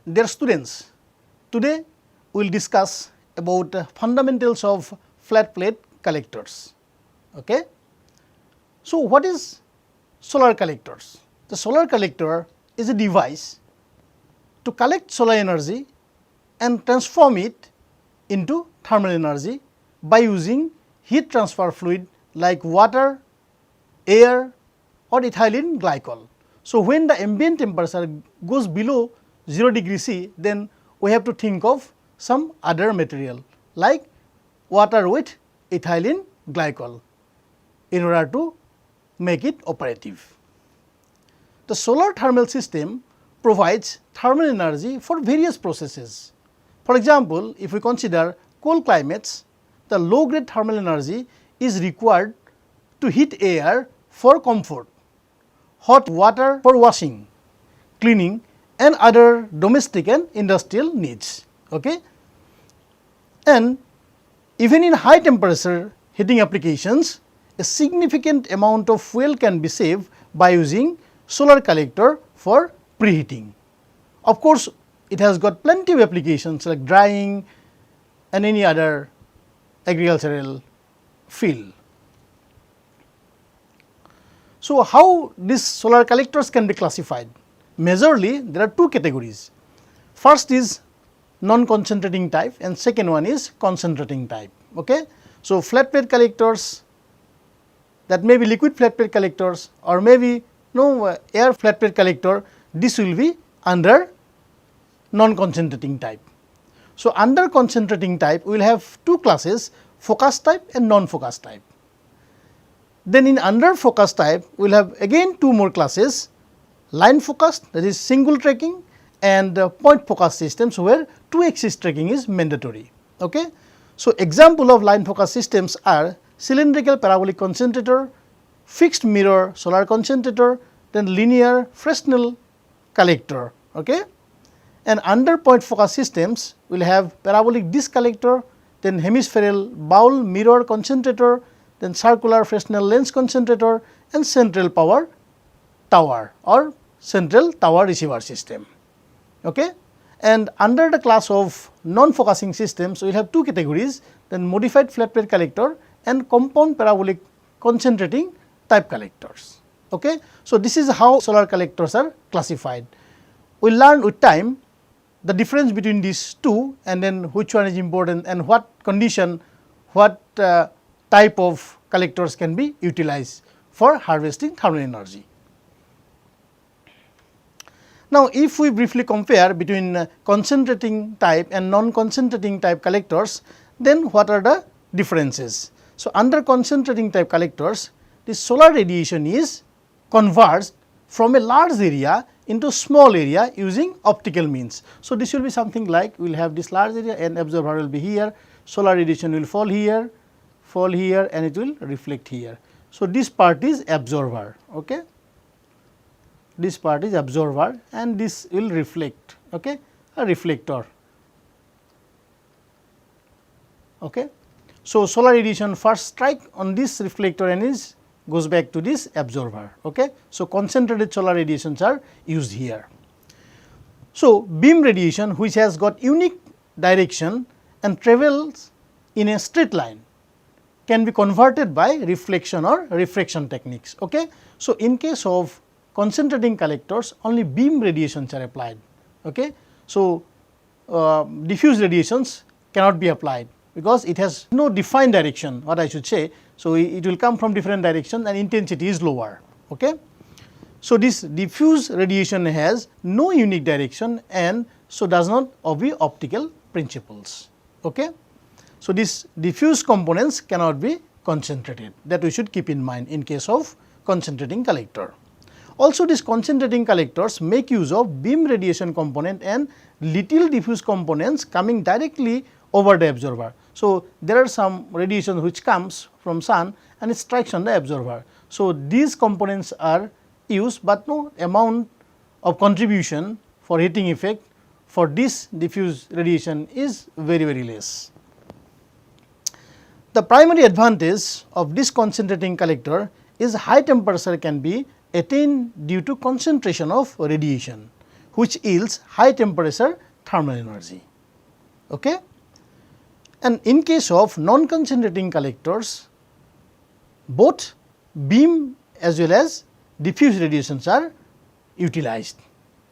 Dear students, today we will discuss about fundamentals of flat plate collectors. Okay? So, what is solar collectors? The solar collector is a device to collect solar energy and transform it into thermal energy by using heat transfer fluid like water, air or ethylene glycol. So, when the ambient temperature goes below 0 degree C, then we have to think of some other material like water with ethylene glycol in order to make it operative. The solar thermal system provides thermal energy for various processes. For example, if we consider cold climates, the low grade thermal energy is required to heat air for comfort, hot water for washing, cleaning and other domestic and industrial needs. Okay? And even in high temperature heating applications, a significant amount of fuel can be saved by using solar collector for preheating. Of course, it has got plenty of applications like drying and any other agricultural field. So, how these solar collectors can be classified? Majorly, there are two categories. First is non-concentrating type and second one is concentrating type. Okay? So, flat plate collectors, that may be liquid flat plate collectors or maybe air flat plate collector, this will be under non-concentrating type. So, under concentrating type we will have two classes, focused type and non-focused type. Then in under focused type we will have again two more classes, line focused, that is single tracking, and point focused systems where two axis tracking is mandatory. Okay? So, example of line focused systems are cylindrical parabolic concentrator, fixed mirror solar concentrator, then linear Fresnel collector. Okay? And under point focus systems we will have parabolic disc collector, then hemispherical bowl mirror concentrator, then circular Fresnel lens concentrator and central power tower or central tower receiver system. Okay? And under the class of non-focusing systems we will have two categories, then modified flat plate collector and compound parabolic concentrating type collectors. Okay? So, this is how solar collectors are classified. We will learn with time the difference between these two and then which one is important and what condition, what type of collectors can be utilized for harvesting thermal energy. Now, if we briefly compare between concentrating type and non-concentrating type collectors, then what are the differences? So, under concentrating type collectors, the solar radiation is converged from a large area into small area using optical means. So, this will be something like we will have this large area and absorber will be here, solar radiation will fall here and it will reflect here. So, this part is absorber. Okay? This part is absorber and this will reflect, okay? A reflector. Okay? So, solar radiation first strike on this reflector and is goes back to this absorber. Okay? So, concentrated solar radiations are used here. So, beam radiation which has got unique direction and travels in a straight line can be converted by reflection or refraction techniques. Okay? So, in case of concentrating collectors only beam radiations are applied. Okay? So, diffuse radiations cannot be applied because it has no defined direction, what I should say. So, it will come from different directions and intensity is lower. Okay? So, this diffuse radiation has no unique direction and so does not obey optical principles. Okay? So, these diffuse components cannot be concentrated, that we should keep in mind in case of concentrating collector. Also, these concentrating collectors make use of beam radiation component and little diffuse components coming directly over the absorber. So, there are some radiation which comes from sun and it strikes on the absorber. So, these components are used, but no amount of contribution for heating effect for this diffuse radiation is very less. The primary advantage of this concentrating collector is high temperature can be attained due to concentration of radiation, which yields high temperature thermal energy. Okay? And in case of non-concentrating collectors, both beam as well as diffuse radiations are utilized.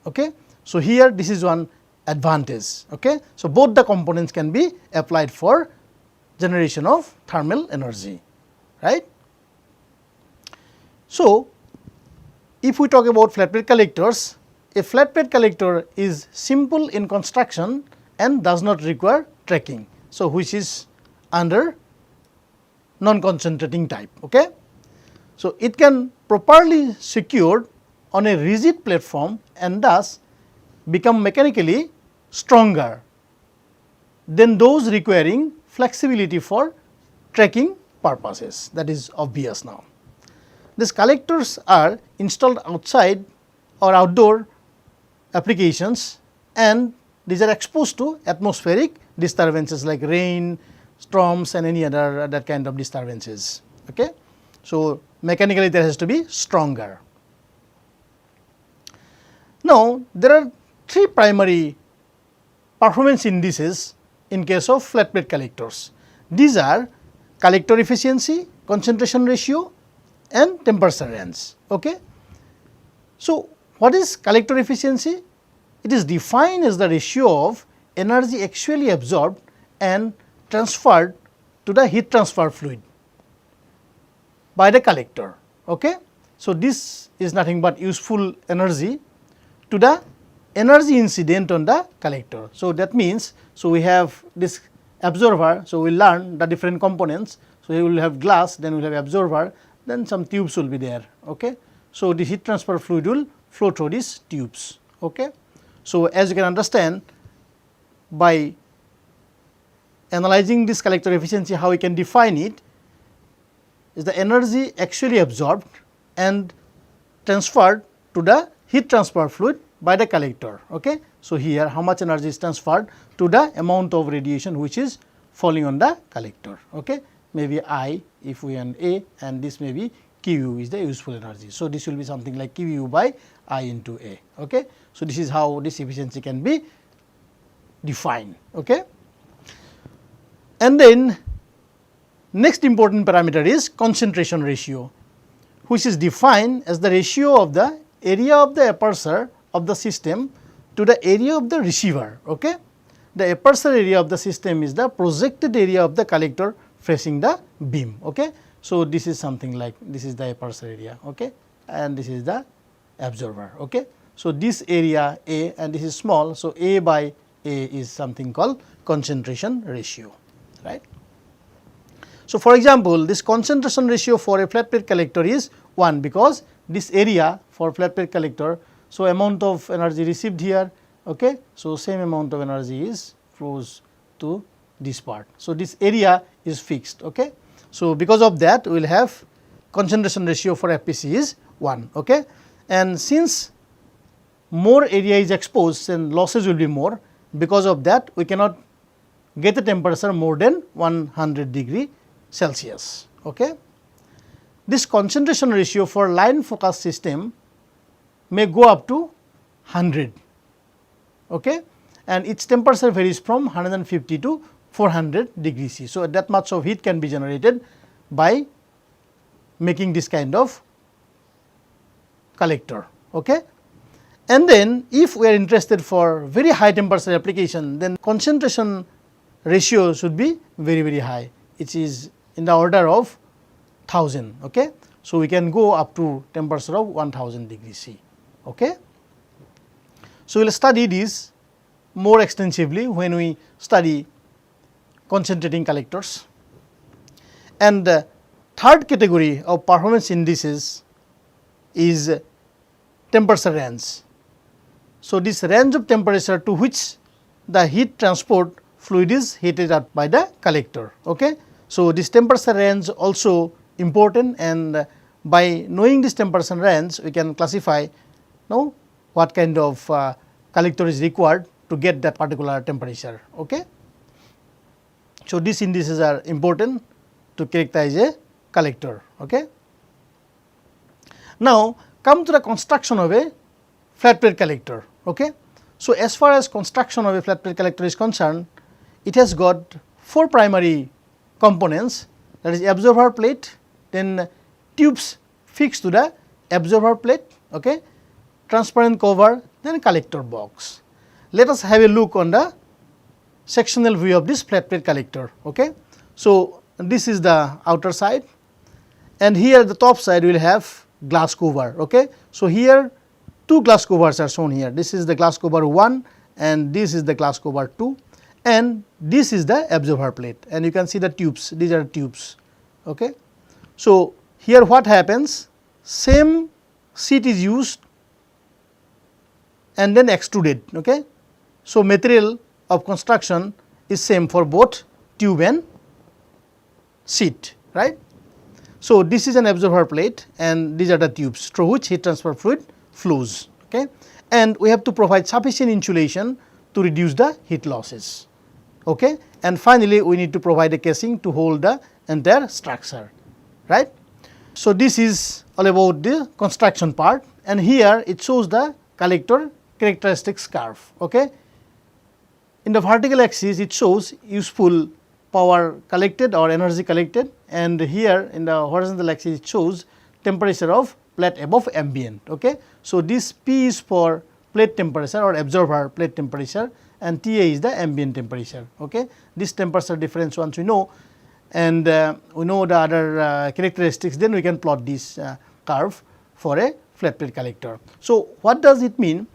Okay? So, here this is one advantage. Okay? So, both the components can be applied for generation of thermal energy, right. So, if we talk about flat plate collectors, a flat plate collector is simple in construction and does not require tracking. So, which is under non-concentrating type. Okay? So, it can properly secured on a rigid platform and thus become mechanically stronger than those requiring flexibility for tracking purposes. That is obvious now. These collectors are installed outside or outdoor applications, and these are exposed to atmospheric disturbances like rain, storms and any other that kind of disturbances. Okay? So, mechanically there has to be stronger. Now, there are three primary performance indices in case of flat plate collectors. These are collector efficiency, concentration ratio and temperature range. Okay? So, what is collector efficiency? It is defined as the ratio of energy actually absorbed and transferred to the heat transfer fluid by the collector. Okay? So, this is nothing but useful energy to the energy incident on the collector. So, that means, so we have this absorber. So, we learn the different components. So, we will have glass, then we will have absorber, then some tubes will be there. Okay? So, the heat transfer fluid will flow through these tubes. Okay? So, as you can understand, by analyzing this collector efficiency, how we can define it is the energy actually absorbed and transferred to the heat transfer fluid by the collector. Okay? So, here how much energy is transferred to the amount of radiation which is falling on the collector. Okay? Maybe I if we and A, and this may be QU is the useful energy. So, this will be something like QU by I into A. Okay? So, this is how this efficiency can be defined. Okay? And then next important parameter is concentration ratio, which is defined as the ratio of the area of the aperture of the system to the area of the receiver. Okay? The aperture area of the system is the projected area of the collector facing the beam. Okay? So, this is something like this is the aperture area, okay, and this is the absorber. Okay? So, this area A and this is small. So, A by A is something called concentration ratio, right. So, for example, this concentration ratio for a flat plate collector is 1, because this area for flat plate collector, so amount of energy received here, okay. So, same amount of energy is flows to this part. So, this area is fixed. Okay. So, because of that we will have concentration ratio for FPC is 1. Okay. And since more area is exposed, then losses will be more. Because of that we cannot get a temperature more than 100 degree Celsius. Okay. This concentration ratio for line focus system may go up to 100, okay, and its temperature varies from 150 to 400 degrees C. So, that much of heat can be generated by making this kind of collector. Okay. And then if we are interested for very high temperature application, then concentration ratio should be very high. It is in the order of 1000. Okay. So, we can go up to temperature of 1000 degrees C. Okay. So, we will study this more extensively when we study concentrating collectors. And the third category of performance indices is temperature range. So, this range of temperature to which the heat transport fluid is heated up by the collector. Okay. So, this temperature range also important, and by knowing this temperature range we can classify now what kind of collector is required to get that particular temperature. Okay. So, these indices are important to characterize a collector. Okay. Now, come to the construction of a flat plate collector. Okay. So, as far as construction of a flat plate collector is concerned, it has got 4 primary components, that is absorber plate, then tubes fixed to the absorber plate, okay, transparent cover, then collector box. Let us have a look on the sectional view of this flat plate collector. Okay. So, this is the outer side, and here the top side will have glass cover. Okay. So, here 2 glass covers are shown here. This is the glass cover 1 and this is the glass cover 2, and this is the absorber plate, and you can see the tubes, these are tubes. Okay. So, here what happens, same sheet is used and then extruded. Okay. So, material of construction is same for both tube and sheet, right. So, this is an absorber plate and these are the tubes through which heat transfer fluid flows, okay. And we have to provide sufficient insulation to reduce the heat losses, okay. And finally, we need to provide a casing to hold the entire structure, right. So, this is all about the construction part, and here it shows the collector characteristics curve. Okay. In the vertical axis it shows useful power collected or energy collected, and here in the horizontal axis it shows temperature of plate above ambient. Okay. So, this P is for plate temperature or absorber plate temperature, and TA is the ambient temperature. Okay. This temperature difference once we know, and we know the other characteristics, then we can plot this curve for a flat plate collector. So, what does it mean?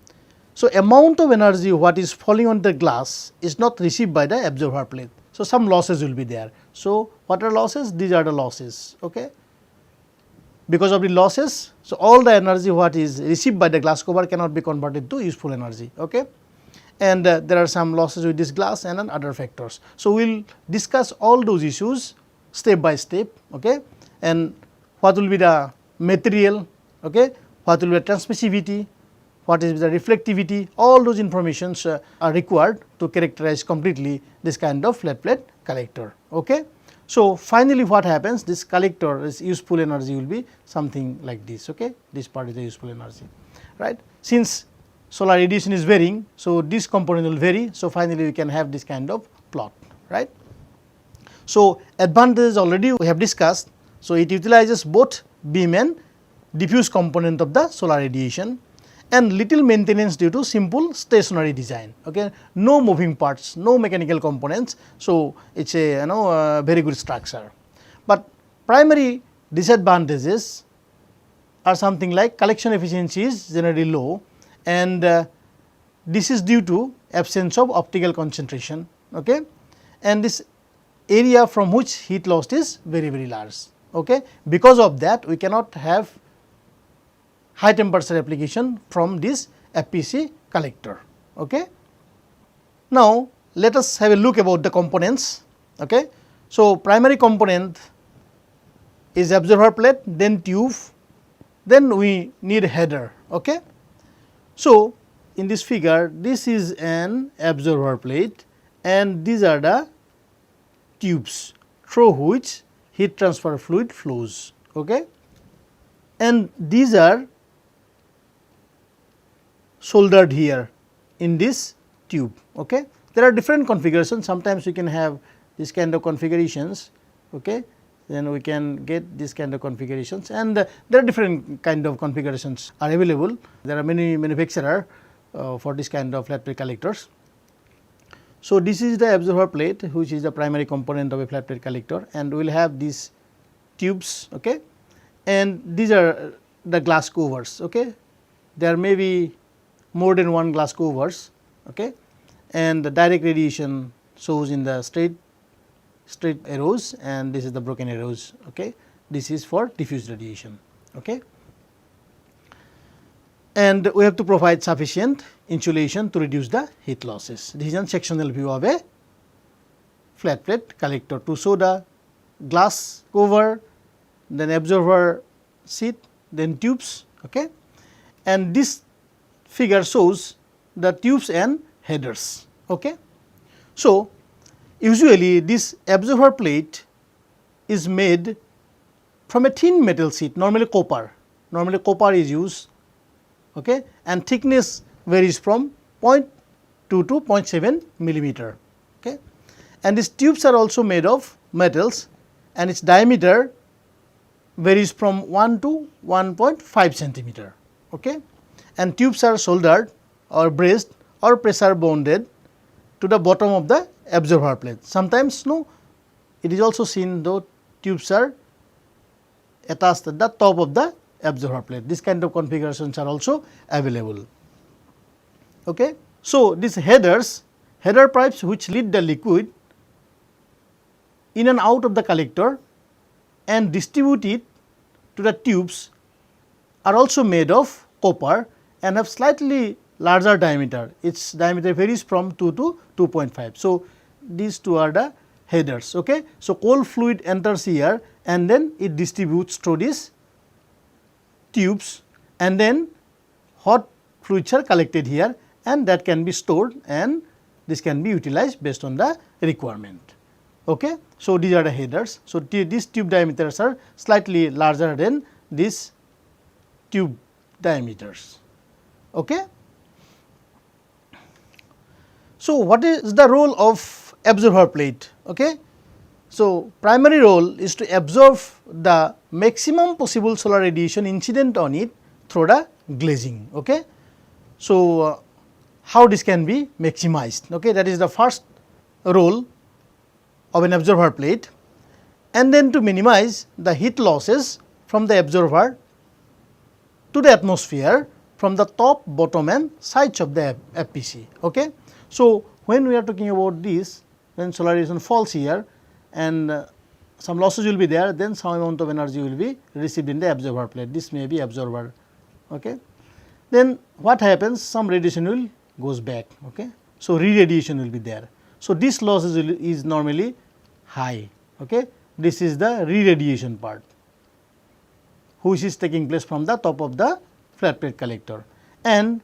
So, amount of energy what is falling on the glass is not received by the absorber plate. So, some losses will be there. So, what are losses? These are the losses. Okay. Because of the losses, so all the energy what is received by the glass cover cannot be converted to useful energy. Okay. And there are some losses with this glass and other factors. So, we will discuss all those issues step by step. Okay. And what will be the material, okay, what will be the transmissivity, what is the reflectivity, all those informations are required to characterize completely this kind of flat plate collector. Okay. So, finally, what happens, this collector, this useful energy will be something like this. Okay. This part is the useful energy, right. Since solar radiation is varying, so this component will vary. So, finally, we can have this kind of plot, right. So, advantages already we have discussed. So, it utilizes both beam and diffuse component of the solar radiation, and little maintenance due to simple stationary design. Okay. No moving parts, no mechanical components. So, it is a very good structure. But primary disadvantages are something like collection efficiency is generally low, and this is due to absence of optical concentration. Okay. And this area from which heat loss is very large. Okay. Because of that, we cannot have high temperature application from this FPC collector. Okay. Now, let us have a look about the components. Okay. So, primary component is absorber plate, then tube, then we need header. Okay. So, in this figure, this is an absorber plate and these are the tubes through which heat transfer fluid flows. Okay. And these are soldered here in this tube. Okay. There are different configurations, sometimes we can have this kind of configurations, okay. Then we can get this kind of configurations, and there are different kind of configurations are available. There are many manufacturers for this kind of flat plate collectors. So, this is the absorber plate, which is the primary component of a flat plate collector, and we will have these tubes, okay. And these are the glass covers. Okay. There may be more than one glass covers, okay, and the direct radiation shows in the straight arrows, and this is the broken arrows. Okay. This is for diffuse radiation. Okay. And we have to provide sufficient insulation to reduce the heat losses. This is a sectional view of a flat plate collector to show the glass cover, then absorber sheet, then tubes. Okay. And this figure shows the tubes and headers. Okay. So, usually this absorber plate is made from a thin metal sheet, normally copper. Normally copper is used, okay, and thickness varies from 0.2 to 0.7 millimeter. Okay. And these tubes are also made of metals, and its diameter varies from 1 to 1.5 centimeter. Okay. And tubes are soldered or braced or pressure bonded to the bottom of the absorber plate. Sometimes it is also seen though tubes are attached at the top of the absorber plate. This kind of configurations are also available. Okay. So, these header pipes which lead the liquid in and out of the collector and distribute it to the tubes are also made of copper and have slightly larger diameter. Its diameter varies from 2 to 2.5. So, these two are the headers. Okay. So, cold fluid enters here and then it distributes through these tubes, and then hot fluids are collected here, and that can be stored, and this can be utilized based on the requirement. Okay. So, these are the headers. So, these tube diameters are slightly larger than these tube diameters. Okay. So, what is the role of absorber plate? Okay. So, primary role is to absorb the maximum possible solar radiation incident on it through the glazing. Okay. So, how this can be maximized? Okay. That is the first role of an absorber plate, and then to minimize the heat losses from the absorber to the atmosphere from the top, bottom and sides of the FPC. Okay. So, when we are talking about this, when solar radiation falls here and some losses will be there, then some amount of energy will be received in the absorber plate. This may be absorber. Okay. Then what happens? Some radiation will goes back. Okay. So, re-radiation will be there. So, this losses is normally high. Okay. This is the re-radiation part which is taking place from the top of the flat plate collector, and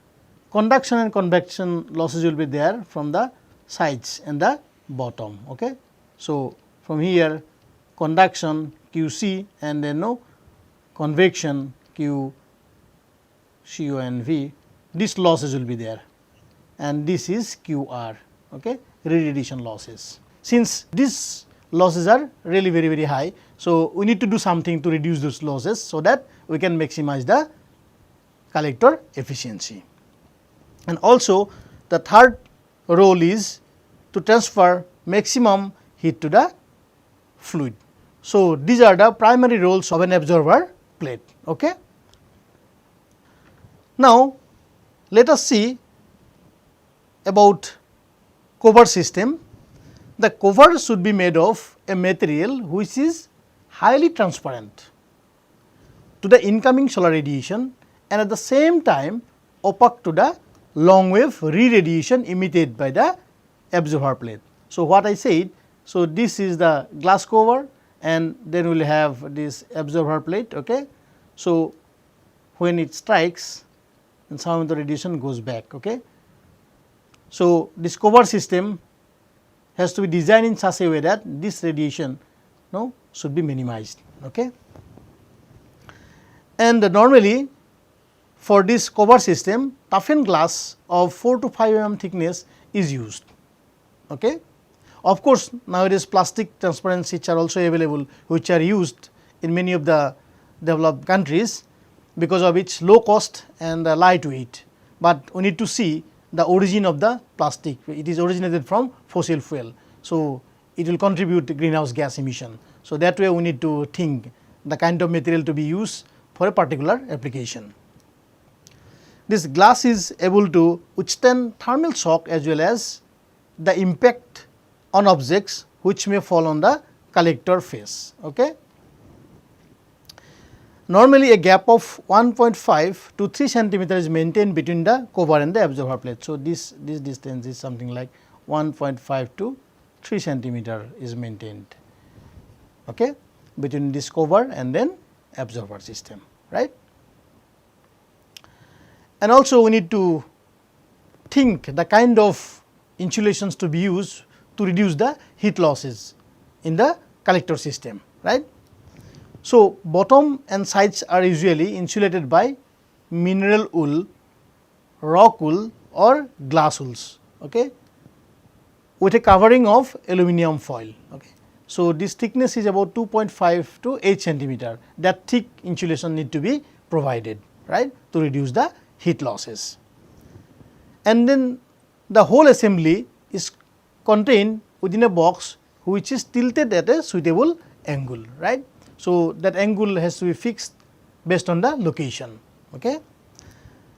conduction and convection losses will be there from the sides and the bottom. Okay. So, from here conduction QC and then convection Q, CO and V, these losses will be there, and this is QR. Okay. Re-radiation losses. Since these losses are really very high, so we need to do something to reduce those losses so that we can maximize the collector efficiency. And also the third role is to transfer maximum heat to the fluid. So, these are the primary roles of an absorber plate. Okay. Now, let us see about cover system. The cover should be made of a material which is highly transparent to the incoming solar radiation and at the same time opaque to the long wave re-radiation emitted by the absorber plate. So, what I said, so this is the glass cover and then we will have this absorber plate. Okay. So, when it strikes and some of the radiation goes back. Okay. So, this cover system has to be designed in such a way that this radiation should be minimized. Okay. And normally for this cover system, toughened glass of 4 to 5 mm thickness is used. Okay. Of course, nowadays plastic transparent sheets are also available, which are used in many of the developed countries because of its low cost and lightweight, but we need to see the origin of the plastic. It is originated from fossil fuel. So, it will contribute to greenhouse gas emission. So, that way we need to think the kind of material to be used for a particular application. This glass is able to withstand thermal shock as well as the impact on objects which may fall on the collector face. Okay. Normally, a gap of 1.5 to 3 centimeter is maintained between the cover and the absorber plate. So, this distance is something like 1.5 to 3 centimeter is maintained, okay, between this cover and then absorber system, right. And also we need to think the kind of insulations to be used to reduce the heat losses in the collector system, right. So, bottom and sides are usually insulated by mineral wool rock wool or glass wools, okay, with a covering of aluminum foil. Okay. So, this thickness is about 2.5 to 8 centimeter. That thick insulation need to be provided, right, to reduce the heat losses. And then the whole assembly is contained within a box which is tilted at a suitable angle, right. So, that angle has to be fixed based on the location. Okay.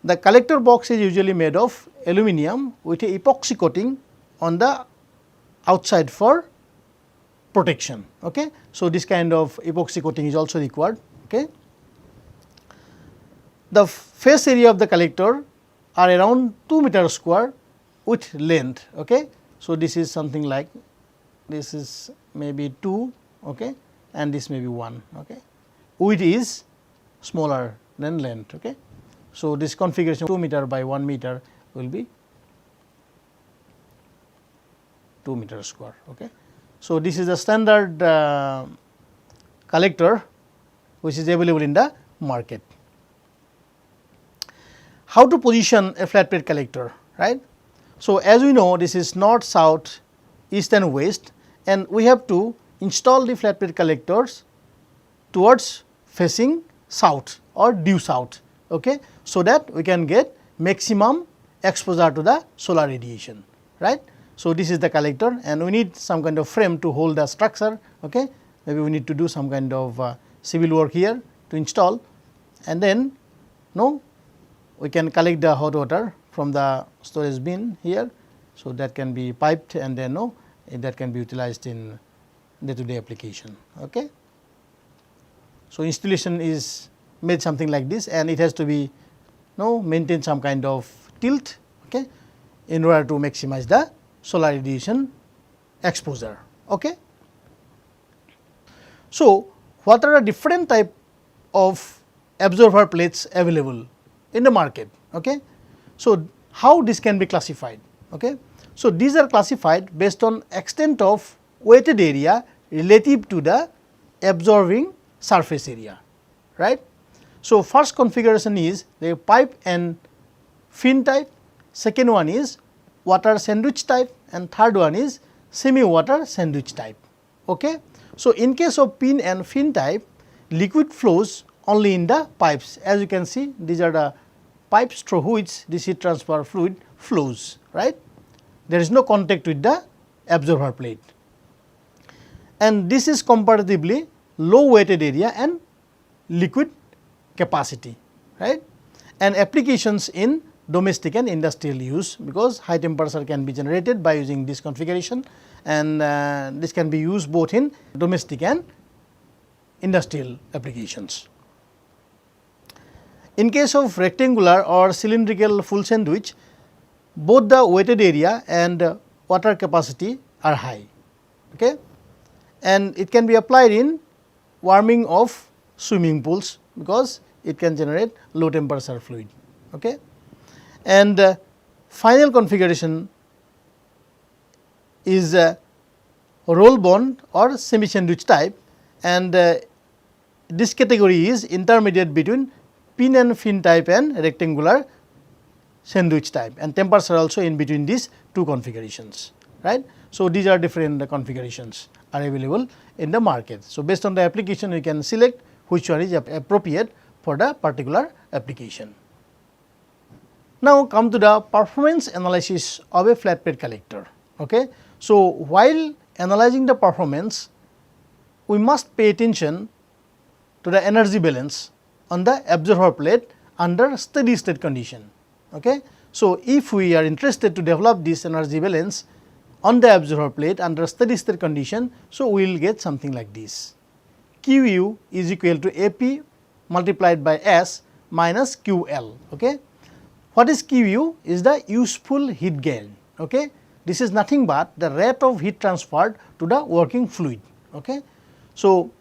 The collector box is usually made of aluminum with a epoxy coating on the outside for protection. Okay. So, this kind of epoxy coating is also required. Okay. The face area of the collector are around 2 meter square with length. Okay. So, this is something like this is maybe 2, okay, and this may be 1. Okay. Width is smaller than length. Okay. So, this configuration 2 meter by 1 meter will be 2 meter square. Okay. So, this is a standard collector which is available in the market. How to position a flat plate collector, right? So, as we know, this is north, south, east and west, and we have to install the flat plate collectors towards facing south or due south, okay, so that we can get maximum exposure to the solar radiation, right. So, this is the collector and we need some kind of frame to hold the structure, okay. Maybe we need to do some kind of civil work here to install, and then we can collect the hot water from the storage bin here. So, that can be piped and then that can be utilized in day to day application. Okay. So, installation is made something like this and it has to be maintain some kind of tilt, okay, in order to maximize the solar radiation exposure. Okay. So, what are the different type of absorber plates available in the market? Okay. So, how this can be classified? Okay. So, these are classified based on extent of weighted area relative to the absorbing surface area, right. So, first configuration is the pipe and fin type, second one is water sandwich type and third one is semi water sandwich type. Okay. So, in case of pin and fin type, liquid flows only in the pipes. As you can see, these are the pipes through which this heat transfer fluid flows, right. There is no contact with the absorber plate, and this is comparatively low weighted area and liquid capacity, right, and applications in domestic and industrial use, because high temperature can be generated by using this configuration, and this can be used both in domestic and industrial applications. In case of rectangular or cylindrical full sandwich, both the weighted area and water capacity are high, okay, and it can be applied in warming of swimming pools, because it can generate low temperature fluid. Okay. And final configuration is roll bond or semi sandwich type, and this category is intermediate between pin and fin type and rectangular sandwich type, and temperature also in between these two configurations, right. So, these are different configurations are available in the market. So, based on the application you can select which one is appropriate for the particular application. Now, come to the performance analysis of a flat plate collector. Okay. So, while analyzing the performance, we must pay attention to the energy balance on the absorber plate under steady state condition. Okay. So, if we are interested to develop this energy balance on the absorber plate under steady state condition, so we will get something like this. QU is equal to AP multiplied by S minus QL. Okay. What is QU? Is the useful heat gain. Okay. This is nothing but the rate of heat transferred to the working fluid. Okay. So,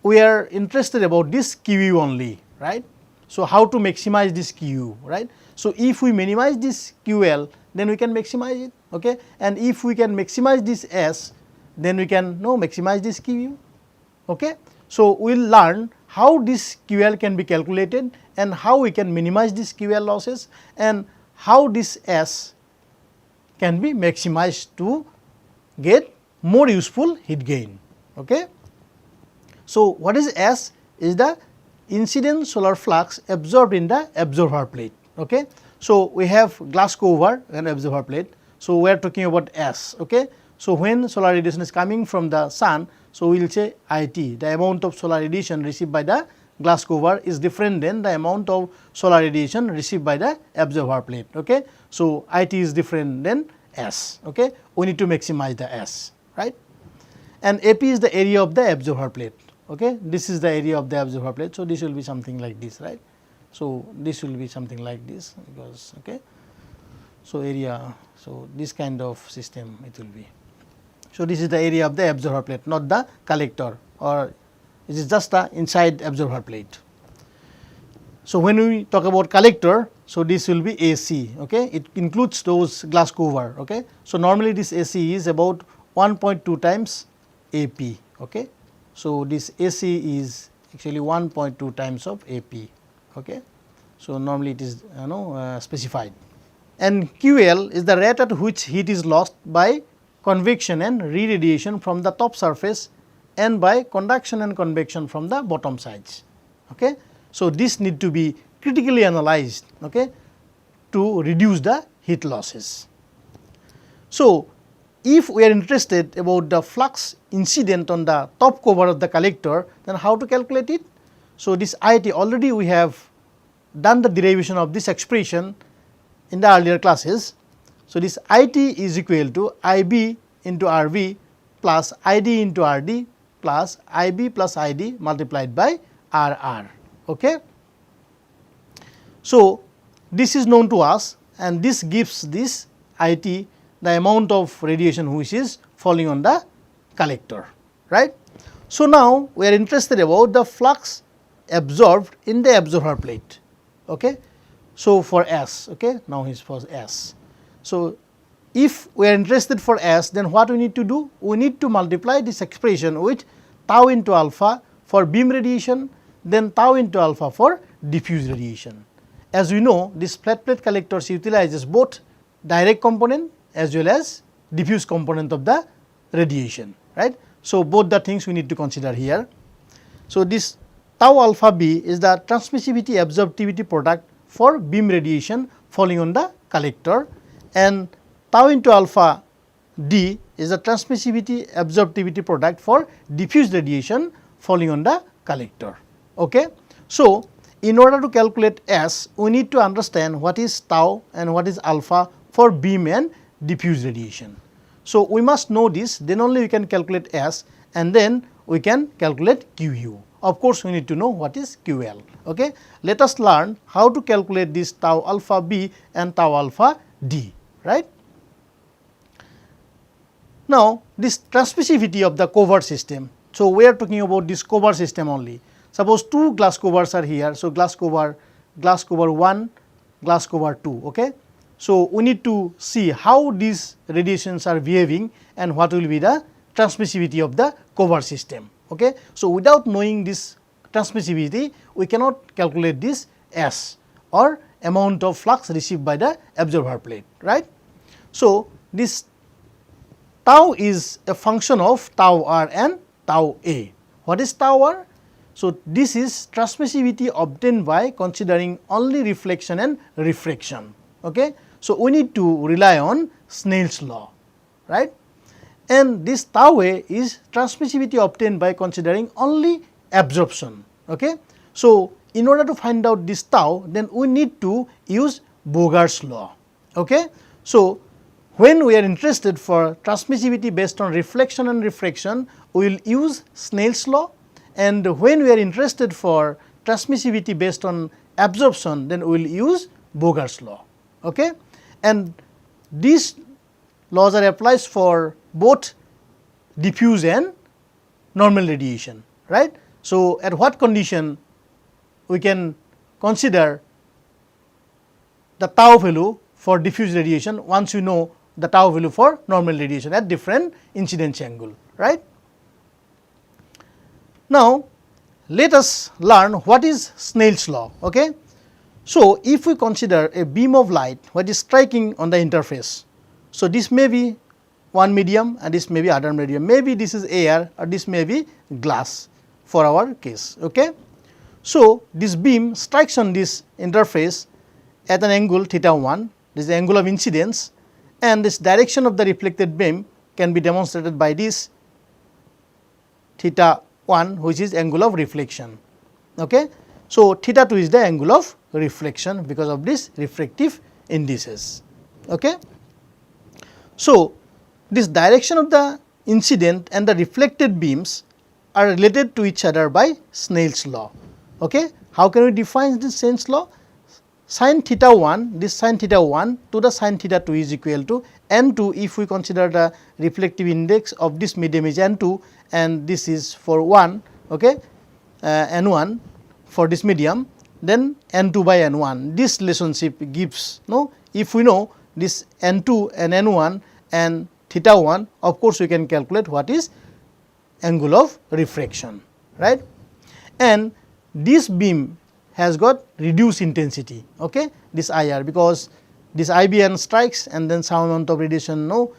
we are interested about this QU only, right. So, how to maximize this QU, right. So, if we minimize this QL, then we can maximize it, okay. And if we can maximize this S, then we can maximize this QU. Okay. So, we will learn how this QL can be calculated and how we can minimize these QL losses and how this S can be maximized to get more useful heat gain. Okay. So, what is S? Is the incident solar flux absorbed in the absorber plate. Okay. So, we have glass cover and absorber plate. So, we are talking about S. Okay. So, when solar radiation is coming from the sun, so we will say IT, the amount of solar radiation received by the glass cover is different than the amount of solar radiation received by the absorber plate. Okay. So, IT is different than S. Okay. We need to maximize the S, right, and AP is the area of the absorber plate. Okay. This is the area of the absorber plate. So, this will be something like this, right. So, this will be something like this because okay. So, area, so this kind of system it will be. So, this is the area of the absorber plate, not the collector, or it is just the inside absorber plate. So, when we talk about collector, so this will be AC. Okay. It includes those glass cover. Okay. So, normally this AC is about 1.2 times AP. Okay. So, this AC is actually 1.2 times of AP. Okay. So, normally it is specified, and QL is the rate at which heat is lost by convection and re-radiation from the top surface and by conduction and convection from the bottom sides. Okay. So, this need to be critically analyzed, okay, to reduce the heat losses. So, if we are interested about the flux incident on the top cover of the collector, then how to calculate it? So, this IT already we have done the derivation of this expression in the earlier classes. So, this IT is equal to IB into RV plus ID into RD plus IB plus ID multiplied by RR. Okay. So, this is known to us and this gives this IT the amount of radiation which is falling on the collector, right. So, now we are interested about the flux absorbed in the absorber plate. Okay. So, for S, okay, now is for S. So, if we are interested for S, then what we need to do? We need to multiply this expression with tau into alpha for beam radiation, then tau into alpha for diffuse radiation. As we know, this flat plate collectors utilizes both direct component as well as diffuse component of the radiation, right. So, both the things we need to consider here. So, this tau alpha B is the transmissivity absorptivity product for beam radiation falling on the collector, and tau into alpha D is the transmissivity absorptivity product for diffuse radiation falling on the collector. Okay. So, in order to calculate S, we need to understand what is tau and what is alpha for beam and diffuse radiation. So, we must know this, then only we can calculate S and then we can calculate QU. Of course, we need to know what is QL. Okay. Let us learn how to calculate this tau alpha B and tau alpha D, right. Now, this transmissivity of the cover system. So, we are talking about this cover system only. Suppose two glass covers are here. So, glass cover 1, glass cover 2. Okay. So, we need to see how these radiations are behaving and what will be the transmissivity of the cover system. Okay. So, without knowing this transmissivity, we cannot calculate this S or amount of flux received by the absorber plate, right. So, this tau is a function of tau R and tau A. What is tau R? So, this is transmissivity obtained by considering only reflection and refraction. Okay. So, we need to rely on Snell's law, right, and this tau A is transmissivity obtained by considering only absorption. Okay. So, in order to find out this tau, then we need to use Boogers law. Okay. So, when we are interested for transmissivity based on reflection and refraction, we will use Snell's law, and when we are interested for transmissivity based on absorption, then we will use Boogers law. Okay. And these laws are applied for both diffuse and normal radiation, right. So, at what condition we can consider the tau value for diffuse radiation once you know the tau value for normal radiation at different incidence angle, right. Now, let us learn what is Snell's law. Okay? So, if we consider a beam of light what is striking on the interface, so this may be one medium and this may be other medium, maybe this is air or this may be glass for our case. Okay? So, this beam strikes on this interface at an angle theta 1, this is the angle of incidence, and this direction of the reflected beam can be demonstrated by this theta 1, which is angle of reflection. Okay? So, theta 2 is the angle of reflection because of this refractive indices. Okay? So, this direction of the incident and the reflected beams are related to each other by Snell's law. Okay? How can we define this Snell's law? Sin theta 1, this sin theta 1 to the sin theta 2 is equal to n2 if we consider the reflective index of this medium is n2 and this is for 1, okay, n1 for this medium, then n2 by n1. This relationship gives, no, if we know this n2 and n1 and theta 1, of course, we can calculate what is angle of refraction, right. And this beam has got reduced intensity, okay, this IR, because this IBN strikes and then some amount of radiation, no,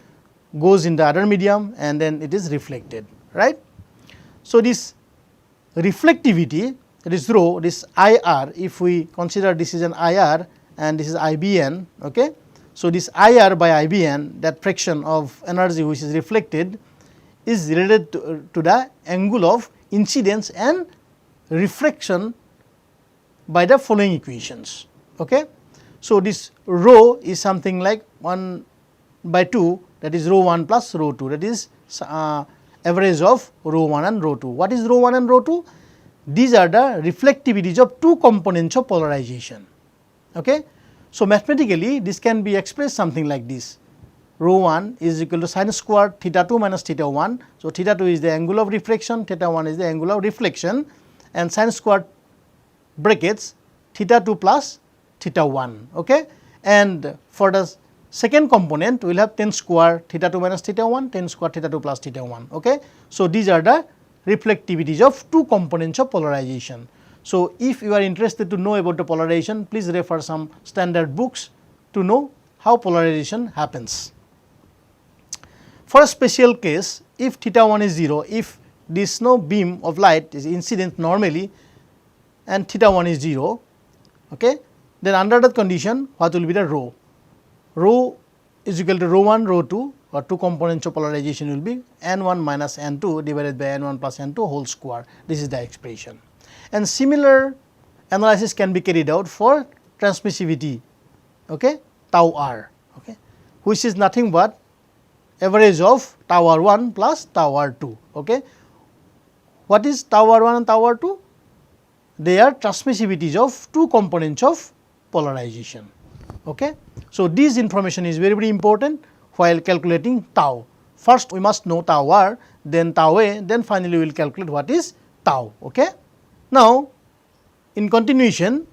goes in the other medium and then it is reflected, right. So, this reflectivity, that is rho, this IR, if we consider this is an IR and this is IBN, okay. So, this IR by IBN, that fraction of energy which is reflected is related to the angle of incidence and refraction by the following equations. Okay. So, this rho is something like 1 by 2, that is rho 1 plus rho 2, that is average of rho 1 and rho 2. What is rho 1 and rho 2? These are the reflectivities of two components of polarization. Okay. So, mathematically this can be expressed something like this: rho 1 is equal to sin square theta 2 minus theta 1. So, theta 2 is the angle of refraction, theta 1 is the angle of reflection, and sin square brackets theta 2 plus theta 1. Okay. And for the second component we will have tan square theta 2 minus theta 1, tan square theta 2 plus theta 1. Okay. So, these are the reflectivities of two components of polarization. So, if you are interested to know about the polarization, please refer some standard books to know how polarization happens. For a special case, if theta 1 is 0, if this no beam of light is incident normally and theta 1 is 0, okay, then under that condition what will be the rho? Rho is equal to rho 1 rho 2, or two components of polarization will be n1 minus n2 divided by n1 plus n2 whole square. This is the expression. And similar analysis can be carried out for transmissivity, okay, tau r, okay, which is nothing but average of tau r1 plus tau r2. Okay. What is tau r1 and tau r2? They are transmissivities of two components of polarization. Okay. So, this information is very important while calculating tau. First we must know tau r, then tau a, then finally we will calculate what is tau. Okay. Now, in continuation,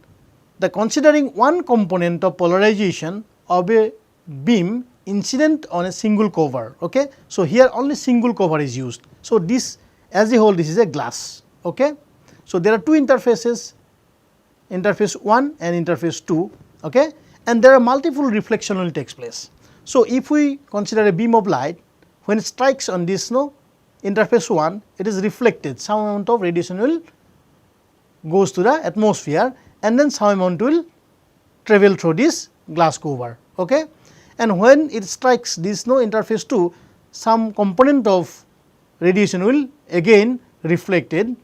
the considering one component of polarization of a beam incident on a single cover. Okay. So, here only single cover is used. So, this as a whole this is a glass. Okay. So, there are two interfaces, interface 1 and interface 2, okay, and there are multiple reflection will takes place. So, if we consider a beam of light, when it strikes on this interface 1, it is reflected, some amount of radiation will goes to the atmosphere and then some amount will travel through this glass cover. Okay. And when it strikes this interface 2, some component of radiation will again reflected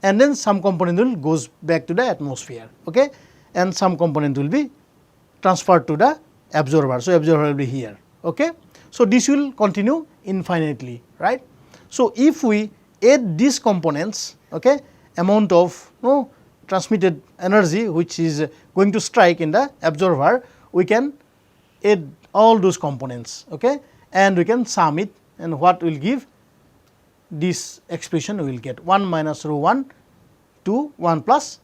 and then some component will goes back to the atmosphere, okay, and some component will be transferred to the absorber. So, absorber will be here. Okay. So, this will continue infinitely, right. So, if we add these components, okay, amount of transmitted energy which is going to strike in the absorber, we can add all those components, okay, and we can sum it, and what will give this expression we will get 1 minus rho 1 to 1 plus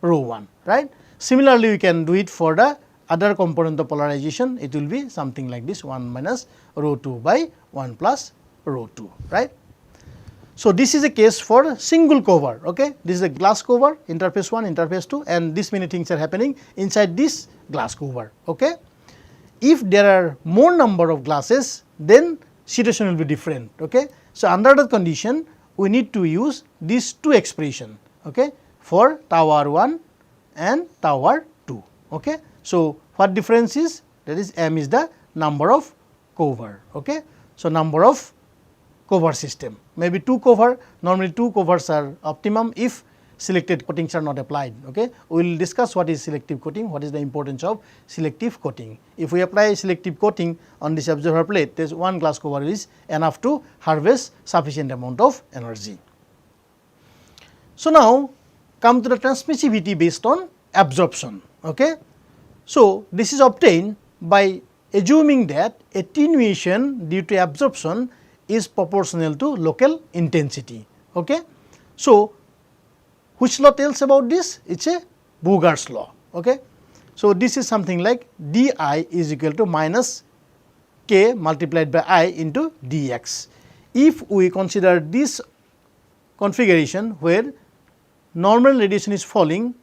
rho 1, right. Similarly, we can do it for the other component of polarization, it will be something like this 1 minus rho 2 by 1 plus rho 2, right. So, this is a case for single cover. Okay? This is a glass cover, interface 1, interface 2, and this many things are happening inside this glass cover. Okay? If there are more number of glasses, then situation will be different. Okay? So, under that condition, we need to use these two expression, okay, for tau r1 and tau r2. Okay? So, what difference is? That is m is the number of cover. Okay? So, number of cover system, maybe 2 cover, normally 2 covers are optimum if selected coatings are not applied. Okay? We will discuss what is selective coating, what is the importance of selective coating. If we apply selective coating on this observer plate, there is one glass cover is enough to harvest sufficient amount of energy. So, now come to the transmissivity based on absorption. Okay? So, this is obtained by assuming that attenuation due to absorption is proportional to local intensity. Okay? So, which law tells about this? It is a Boogers law. Okay? So, this is something like di is equal to minus k multiplied by I into dx. If we consider this configuration where normal radiation is falling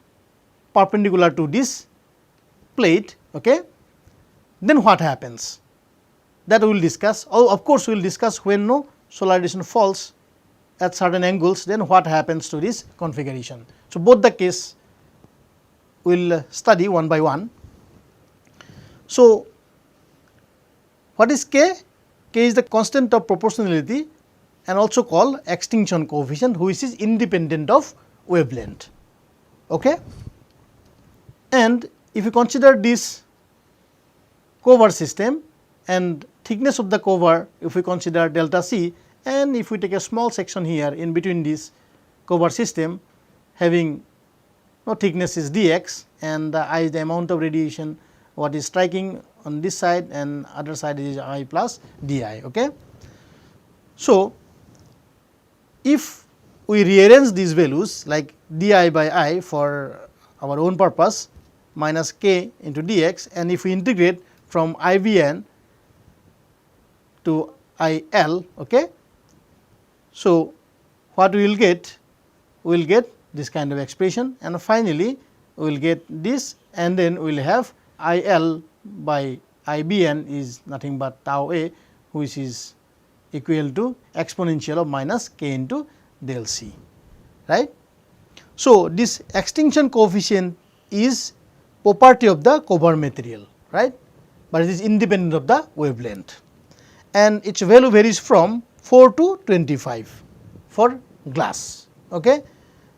perpendicular to this plate, okay, then what happens? That we will discuss. Oh, of course, we will discuss when no solar radiation falls at certain angles, then what happens to this configuration. So, both the case we will study one by one. So, what is K? K is the constant of proportionality and also called extinction coefficient, which is independent of wavelength. Okay? And if you consider this cover system and thickness of the cover, if we consider delta C, and if we take a small section here in between this cover system having no thickness is dx, and I is the amount of radiation what is striking on this side, and other side is I plus di. Okay? So, if we rearrange these values like di by I for our own purpose minus k into dx, and if we integrate from IBN to IL, okay. So, what we will get? We will get this kind of expression, and finally, we will get this, and then we will have IL by IBN is nothing but tau A, which is equal to exponential of minus k into del C, right. So, this extinction coefficient is property of the cover material, right, but it is independent of the wavelength, and its value varies from 4 to 25 for glass. Okay?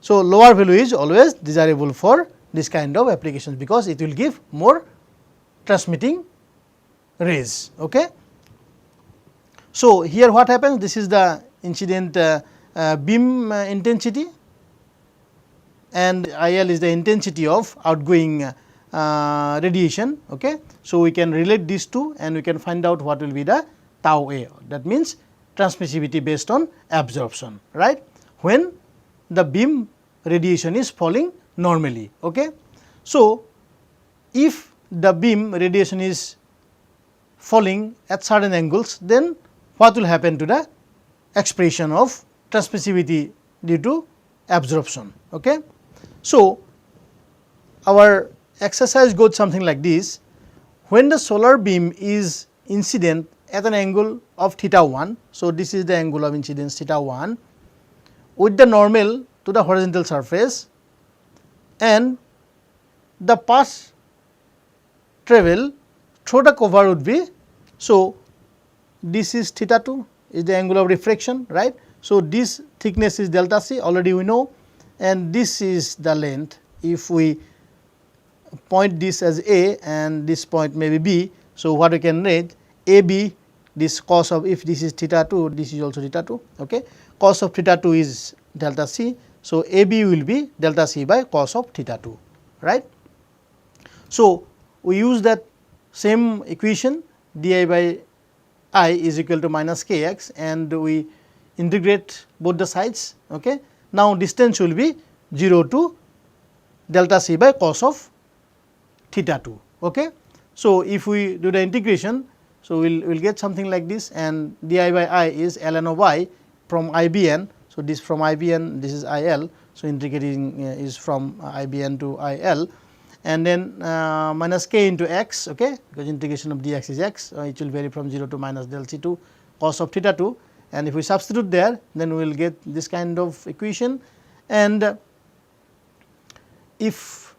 So, lower value is always desirable for this kind of applications, because it will give more transmitting rays. Okay? So, here what happens? This is the incident beam intensity, and IL is the intensity of outgoing radiation. Okay? So, we can relate these two and we can find out what will be the tau A, that means transmissivity based on absorption, right, when the beam radiation is falling normally. Okay? So, if the beam radiation is falling at certain angles, then what will happen to the expression of transmissivity due to absorption. Okay? So, our exercise goes something like this. When the solar beam is incident at an angle of theta 1, so this is the angle of incidence theta 1 with the normal to the horizontal surface, and the path travel through the cover would be, so this is theta 2 is the angle of refraction, right. So, this thickness is delta C, already we know, and this is the length. If we point this as A and this point may be B, so what we can write AB, this cos of, if this is theta 2, this is also theta 2, okay. Cos of theta 2 is delta C. So, AB will be delta C by cos of theta 2, right. So, we use that same equation di by I is equal to minus kx, and we integrate both the sides. Okay. Now, distance will be 0 to delta C by cos of theta 2. Okay. So, if we do the integration, so we will get something like this, and di by I is ln of y from IBN. So, So, this from IBN, this is IL. So, integrating is from IBN to IL, and then minus k into x, okay, because integration of dx is x, it will vary from 0 to minus del c 2 cos of theta 2, and if we substitute there, then we will get this kind of equation. And if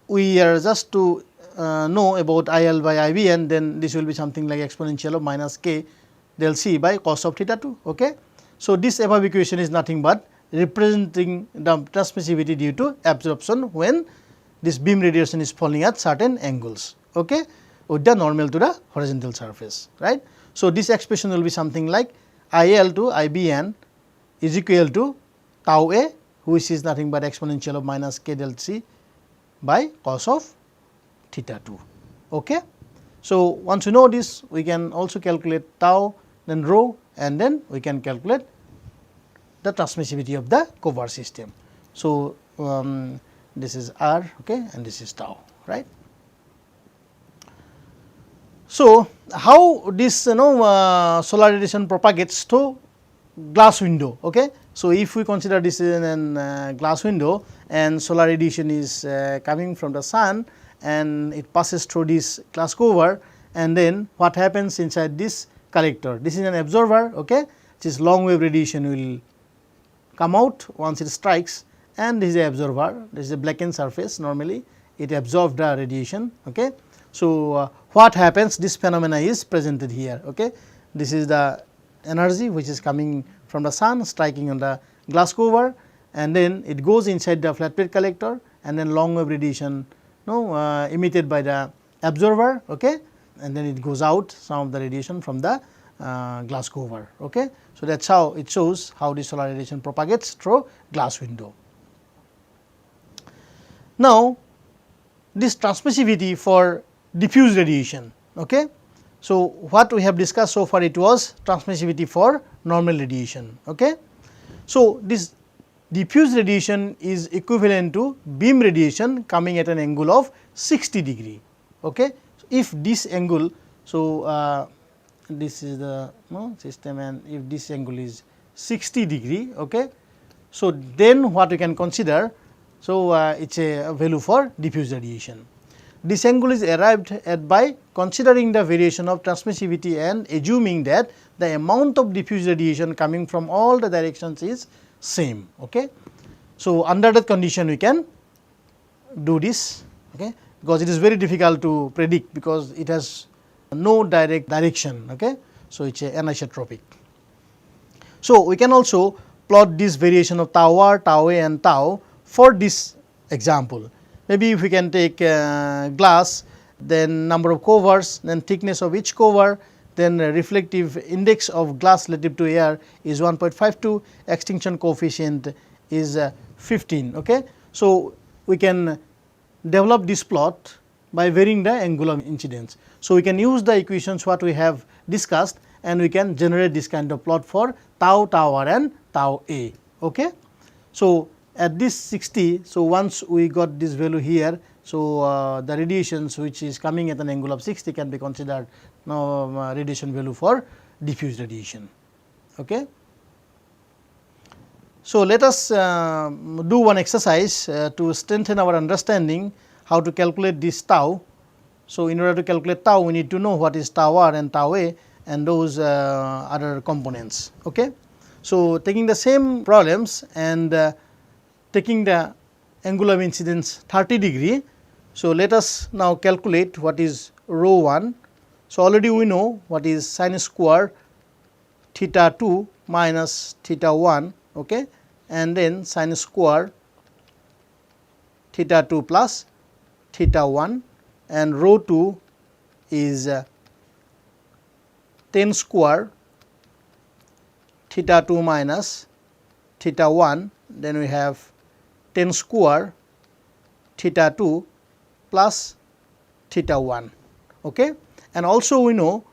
we are just to know about IL by IBN, then this will be something like exponential of minus k del c by cos of theta 2. Okay. So, this above equation is nothing but representing the transmissivity due to absorption when this beam radiation is falling at certain angles, okay, with the normal to the horizontal surface, right. So, this expression will be something like IL to IBN is equal to tau A, which is nothing but exponential of minus k del c by cos of theta 2. Okay. So, once you know this, we can also calculate tau, then rho, and then we can calculate the transmissivity of the cover system. So, this is R, okay, and this is tau, right. So, how this solar radiation propagates to glass window. Okay. So, if we consider this is a glass window and solar radiation is coming from the sun and it passes through this glass cover, and then what happens inside this collector. This is an absorber, okay, which is long wave radiation will come out once it strikes, and this is a absorber, this is a blackened surface, normally it absorbs the radiation. Okay. So, what happens, this phenomena is presented here. Okay. This is the energy which is coming from the sun striking on the glass cover, and then it goes inside the flat plate collector, and then long wave radiation emitted by the absorber, okay, and then it goes out some of the radiation from the glass cover. Okay. So, that is how it shows how the solar radiation propagates through glass window. Now, this transmissivity for diffuse radiation. Okay. So, what we have discussed so far, it was transmissivity for normal radiation. Okay. So, this diffuse radiation is equivalent to beam radiation coming at an angle of 60 degree. Okay. So, if this angle, so this is the system, and if this angle is 60 degree, okay, so then what we can consider, so it is a value for diffuse radiation. This angle is arrived at by considering the variation of transmissivity and assuming that the amount of diffuse radiation coming from all the directions is same. Okay. So, under that condition we can do this, okay, because it is very difficult to predict, because it has no direct direction. Okay. So, it is anisotropic. So, we can also plot this variation of tau r, tau a and tau for this example. Maybe if we can take glass, then number of covers, then thickness of each cover, then reflective index of glass relative to air is 1.52, extinction coefficient is 15. Okay. So, we can develop this plot by varying the angle of incidence. So, we can use the equations what we have discussed, and we can generate this kind of plot for tau, tau r and tau a. Okay. So, at this 60, so once we got this value here, so the radiations which is coming at an angle of 60 can be considered now radiation value for diffuse radiation. Okay. So, let us do one exercise to strengthen our understanding how to calculate this tau. So, in order to calculate tau, we need to know what is tau r and tau a and those other components. Okay. So, taking the same problems and taking the angle of incidence 30 degree. So, let us now calculate what is rho 1. So, already we know what is sin square theta 2 minus theta 1, okay, and then sin square theta 2 plus theta 1, and rho 2 is 10 square theta 2 minus theta 1, then we have 10 square theta 2 plus theta 1. Okay. And also we know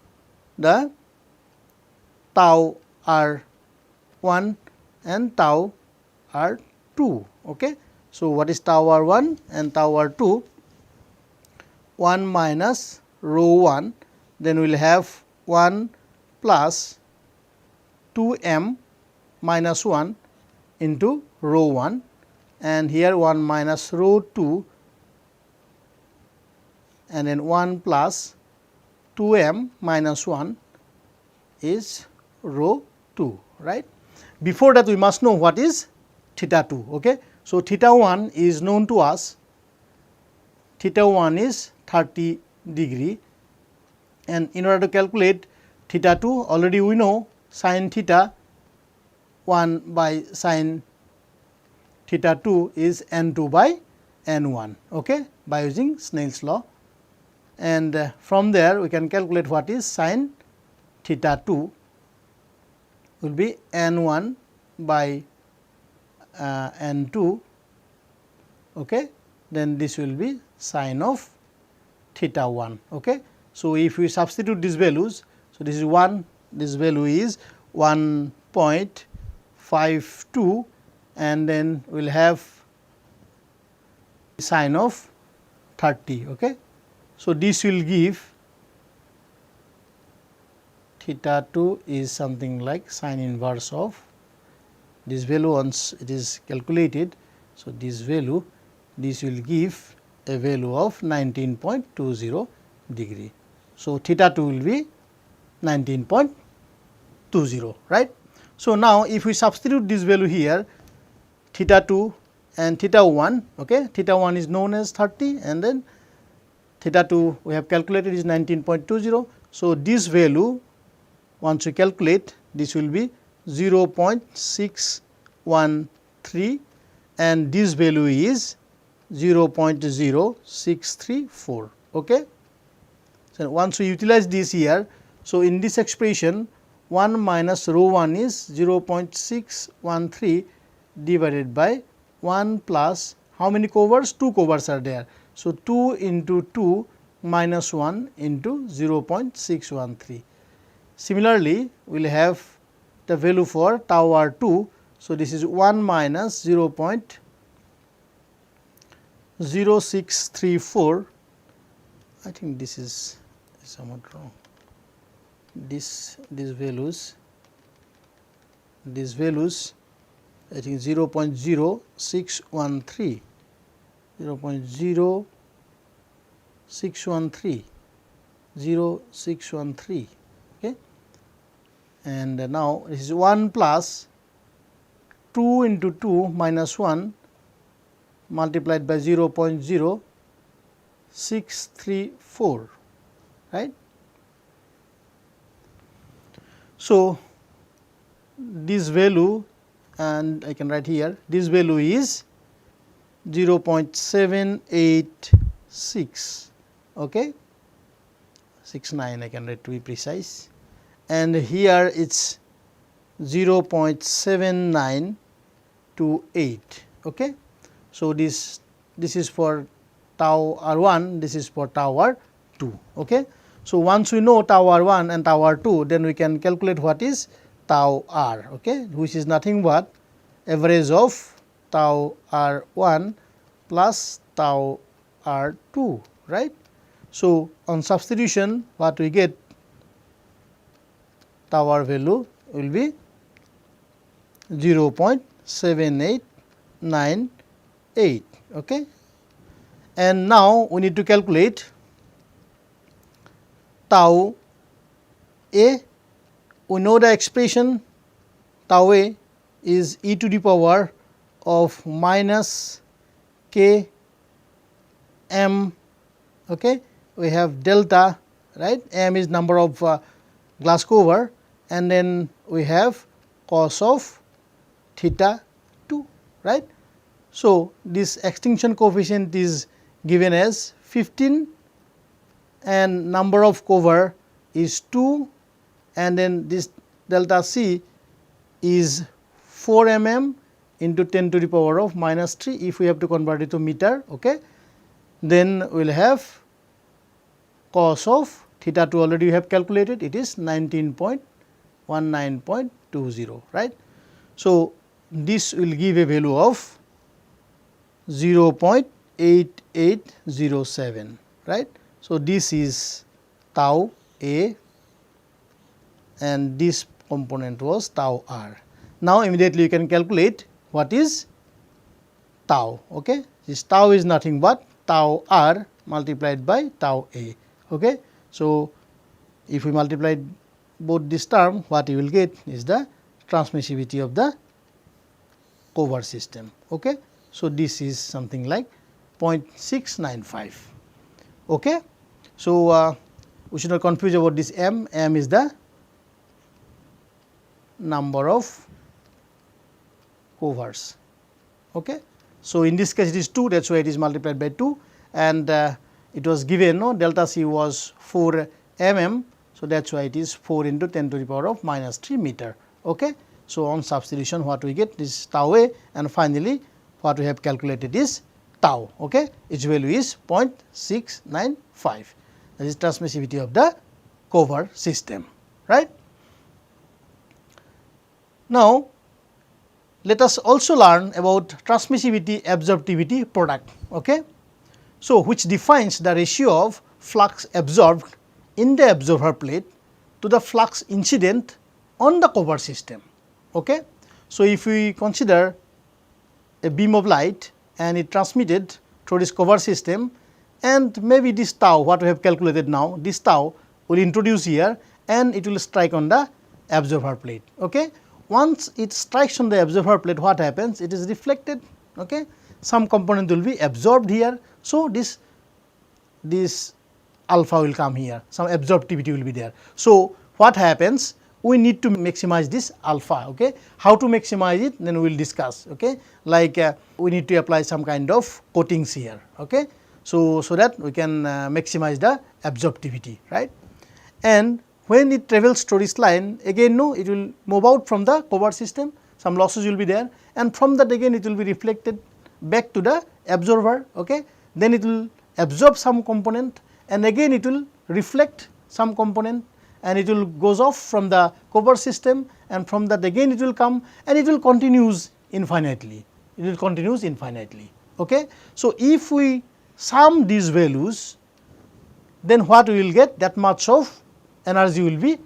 the tau r 1 and tau r 2. Okay. So, what is tau r 1 and tau r 2? 1 minus rho 1, then we will have 1 plus 2 m minus 1 into rho 1, and here 1 minus rho 2, and then 1 plus 2m minus 1 is rho 2, right. Before that we must know what is theta 2. Okay. So, theta 1 is known to us, theta 1 is 30 degree, and in order to calculate theta 2, already we know sin theta 1 by sin theta 2 is n2 by n1, okay, by using Snell's law, and from there we can calculate what is sin theta 2 will be n1 by n2, okay. Then this will be sin of theta 1, okay. So, if we substitute these values, so this is 1, this value is 1.52, and then we will have sin of 30, okay. So, this will give theta 2 is something like sin inverse of this value once it is calculated. So, this value, this will give a value of 19.20 degree. So, theta 2 will be 19.20, right. So, now if we substitute this value here, theta 2 and theta 1, okay, theta 1 is known as 30, and then theta 2 we have calculated is 19.20. So, this value once we calculate, this will be 0.613, and this value is 0.0634, okay. So, once we utilize this here, so in this expression 1 minus rho 1 is 0.613 divided by 1 plus how many covers? 2 covers are there. So, 2 into 2 minus 1 into 0.613. Similarly, we will have the value for tau r2. So, this is 1 minus 0.0634. I think this is somewhat wrong. These values I think 0.0613, 0.0613, okay. And now this is 1 plus 2 into 2 minus 1 multiplied by 0.0634, right. So, this value, and I can write here, this value is 0.786, okay, 69 I can write to be precise, and here it's 0.7928, okay. So, this is for tau r1, this is for tau r2, okay. So, once we know tau r1 and tau r2, then we can calculate what is tau r, okay, which is nothing but average of tau r1 plus tau r2, right. So, on substitution what we get, tau r value will be 0.7898, okay. And now we need to calculate tau a. We know the expression tau a is e to the power of minus k m, okay. We have delta, right, m is number of glass cover, and then we have cos of theta 2, right. So, this extinction coefficient is given as 15, and number of cover is 2, and then this delta c is 4 mm into 10 to the power of minus 3 if we have to convert it to meter, okay. Then we will have cos of theta 2 already we have calculated, it is 19.19.20, right. So, this will give a value of 0.8807, right. So, this is tau a and this component was tau r. Now, immediately you can calculate what is tau. Okay. This tau is nothing but tau r multiplied by tau a. Okay. So, if we multiply both this term, what you will get is the transmissivity of the covert system. Okay. So, this is something like 0.695. Okay. So, we should not confuse about this m. M is the number of coverts. Okay. So, in this case it is 2, that is why it is multiplied by 2, and it was given delta C was 4 mm. So, that is why it is 4 into 10 to the power of minus 3 meter. Okay. So, on substitution what we get is tau a, and finally, what we have calculated is tau. Okay. Its value is 0.695, that is transmissivity of the covert system, right. Now, let us also learn about transmissivity absorptivity product. Okay. So, which defines the ratio of flux absorbed in the observer plate to the flux incident on the covert system. Okay. So, if we consider a beam of light and it transmitted through this covert system, and maybe this tau what we have calculated now, this tau will introduce here and it will strike on the observer plate. Okay. Once it strikes on the observer plate, what happens? It is reflected. Okay. Some component will be absorbed here. So, this alpha will come here, some absorptivity will be there. So, what happens? We need to maximize this alpha. Okay. How to maximize it? Then we will discuss. Okay. Like we need to apply some kind of coatings here. Okay. So that we can maximize the absorptivity, right. And when it travels through this line, again it will move out from the covert system, some losses will be there, and from that again it will be reflected back to the absorber. Okay. Then it will absorb some component, and again it will reflect some component, and it will goes off from the covert system, and from that again it will come, and it will continues infinitely. It will continues infinitely. Okay. So, if we sum these values, then what we will get? That much of energy will be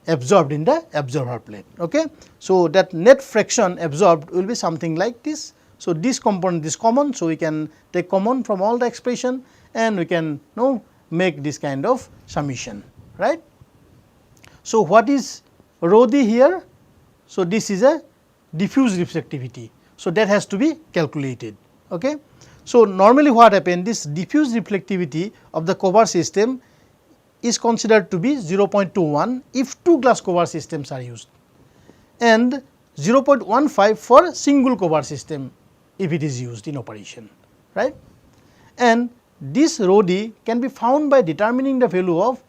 absorbed in the observer plate. Okay. So, that net fraction absorbed will be something like this. So, this component is common. So, we can take common from all the expression, and we can make this kind of summation, right. So, what is rho d here? So, this is a diffuse reflectivity. So, that has to be calculated. Okay. So, normally what happens, this diffuse reflectivity of the covert system is considered to be 0.21 if two glass covert systems are used, and 0.15 for single covert system if it is used in operation, right. And this rho d can be found by determining the value of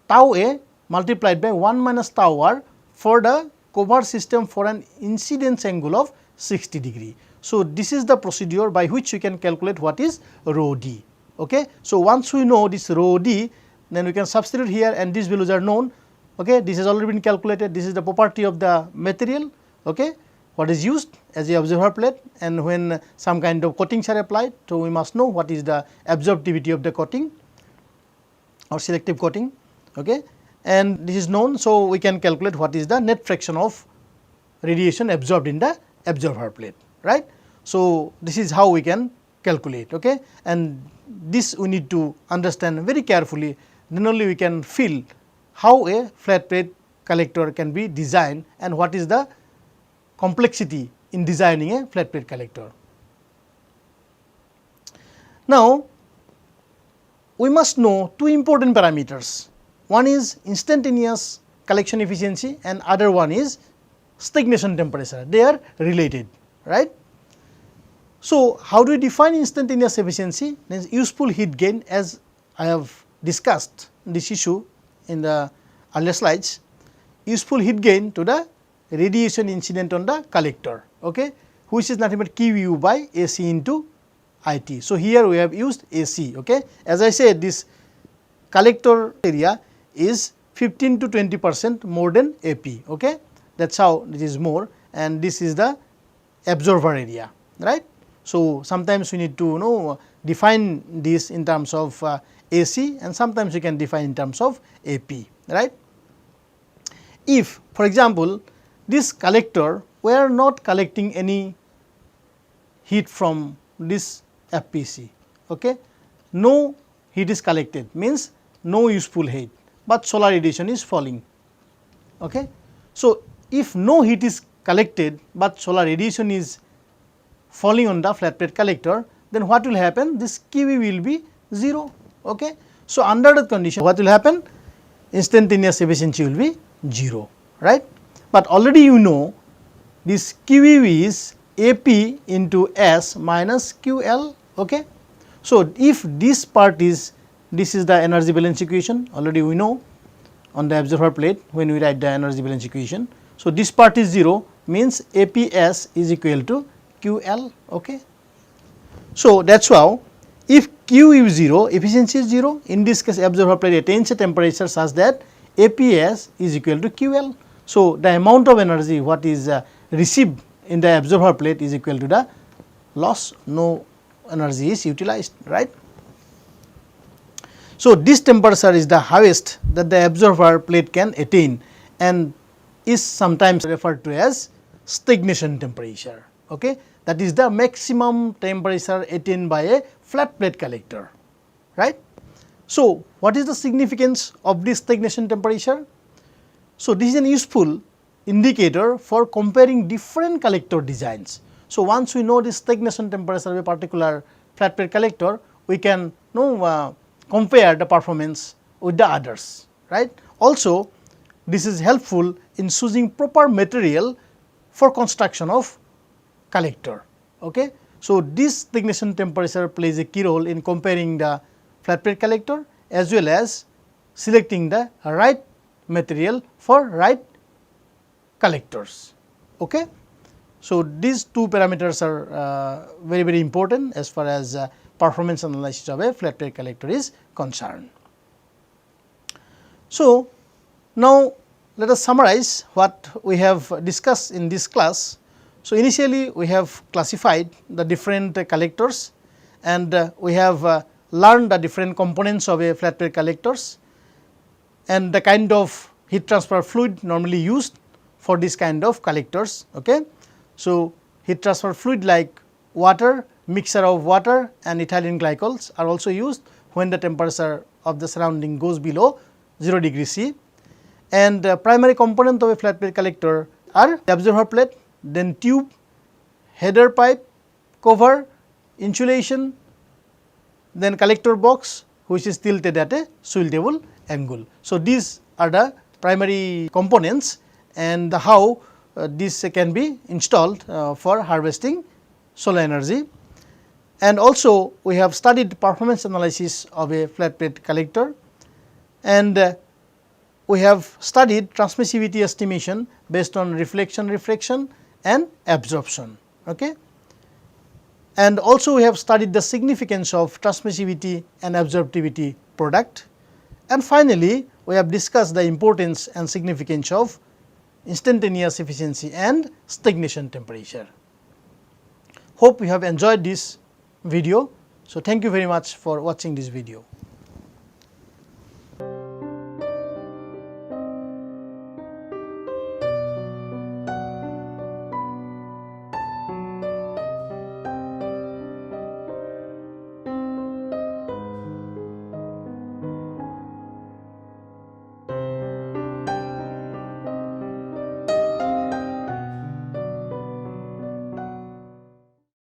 tau a multiplied by 1 minus tau r for the covert system for an incidence angle of 60 degree. So, this is the procedure by which we can calculate what is rho d. Okay. So, once we know this rho d, then we can substitute here, and these values are known. Okay. This has already been calculated. This is the property of the material. Okay. What is used as the observer plate, and when some kind of coatings are applied, so we must know what is the absorptivity of the coating or selective coating. Okay. And this is known. So, we can calculate what is the net fraction of radiation absorbed in the observer plate, right. So, this is how we can calculate. Okay. And this we need to understand very carefully, then only we can feel how a flat plate collector can be designed and what is the complexity in designing a flat plate collector. Now, we must know two important parameters. One is instantaneous collection efficiency and other one is stagnation temperature. They are related, right. So, how do we define instantaneous efficiency? Then useful heat gain, as I have discussed this issue in the earlier slides, useful heat gain to the radiation incident on the collector, okay, which is nothing but QU by AC into IT. So, here we have used AC. Okay. As I said, this collector area is 15 to 20% more than AP. Okay. That is how it is more, and this is the absorber area, right. So, sometimes we need to define this in terms of AC, and sometimes we can define in terms of AP, right. If for example, this collector, we are not collecting any heat from this FPC. Okay? No heat is collected, means no useful heat, but solar radiation is falling. Okay? So, if no heat is collected, but solar radiation is falling on the flat plate collector, then what will happen? This QE will be 0. Okay? So, under that condition, what will happen? Instantaneous efficiency will be 0, right? But already you know this QE is AP into S minus QL. Okay? So, if this part is, this is the energy balance equation, already we know on the observer plate when we write the energy balance equation. So, this part is 0, means APS is equal to QL. Okay? So, that is how if Q is 0, efficiency is 0, in this case observer plate attains a temperature such that APS is equal to QL. So, the amount of energy what is received in the observer plate is equal to the loss, no energy is utilized, right. So, this temperature is the highest that the observer plate can attain and is sometimes referred to as stagnation temperature. Okay? That is the maximum temperature attained by a flat plate collector, right. So, what is the significance of this stagnation temperature? So, this is an useful indicator for comparing different collector designs. So, once we know the stagnation temperature of a particular flat plate collector, we can compare the performance with the others, right. Also, this is helpful in choosing proper material for construction of collector. Okay. So, this stagnation temperature plays a key role in comparing the flat plate collector as well as selecting the right material for right collectors. Okay. So, these two parameters are very important as far as performance analysis of a flat plate collector is concerned. So, now let us summarize what we have discussed in this class. So, initially we have classified the different collectors and we have learned the different components of a flat plate collectors and the kind of heat transfer fluid normally used for this kind of collectors. Okay. So, heat transfer fluid like water, mixture of water and ethylene glycols are also used when the temperature of the surrounding goes below 0 degree C. And primary component of a flat plate collector are the observer plate, then tube, header pipe, cover, insulation, then collector box which is tilted at a swivel table angle. So, these are the primary components and how this can be installed for harvesting solar energy. And also we have studied performance analysis of a flat plate collector and we have studied transmissivity estimation based on reflection, refraction and absorption. Okay. And also we have studied the significance of transmissivity and absorptivity product. And finally, we have discussed the importance and significance of instantaneous efficiency and stagnation temperature. Hope you have enjoyed this video. So, thank you very much for watching this video.